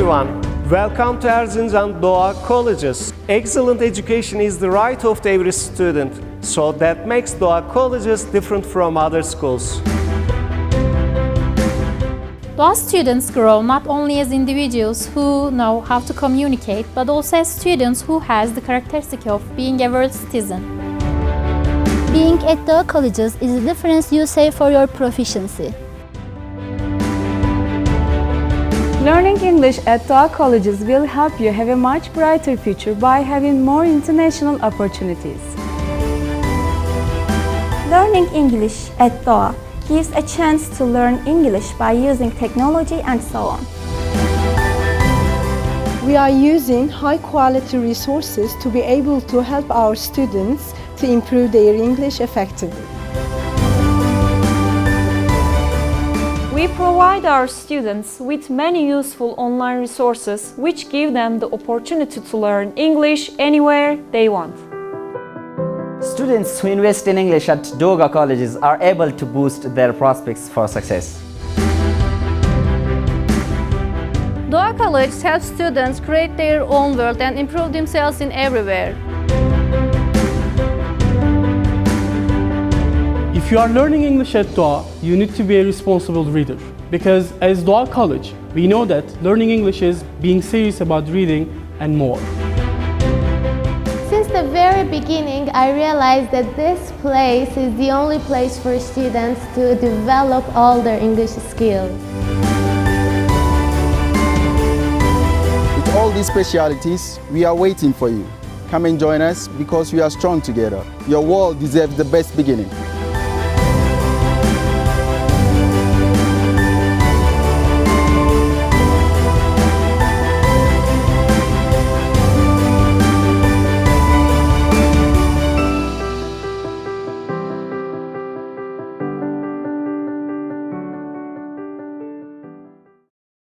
everyone. Welcome to Erzincan Doğa Colleges. Excellent education is the right of every student, so that makes Doğa Colleges different from other schools. Doğa students grow not only as individuals who know how to communicate, but also as students who has the characteristic of being a world citizen. Being at Doğa Colleges is the difference you say for your proficiency. Learning English at Doğa Colleges will help you have a much brighter future by having more international opportunities. Learning English at Doğa gives a chance to learn English by using technology and so on. We are using high-quality resources to be able to help our students to improve their English effectively. We provide our students with many useful online resources which give them the opportunity to learn English anywhere they want. Students who invest in English at Doğa Colleges are able to boost their prospects for success. Doğa College helps students create their own world and improve themselves in everywhere. If you are learning English at Doğa, you need to be a responsible reader. Because as Doğa College, we know that learning English is being serious about reading and more. Since the very beginning, I realized that this place is the only place for students to develop all their English skills. With all these specialities, we are waiting for you. Come and join us because we are strong together. Your world deserves the best beginning.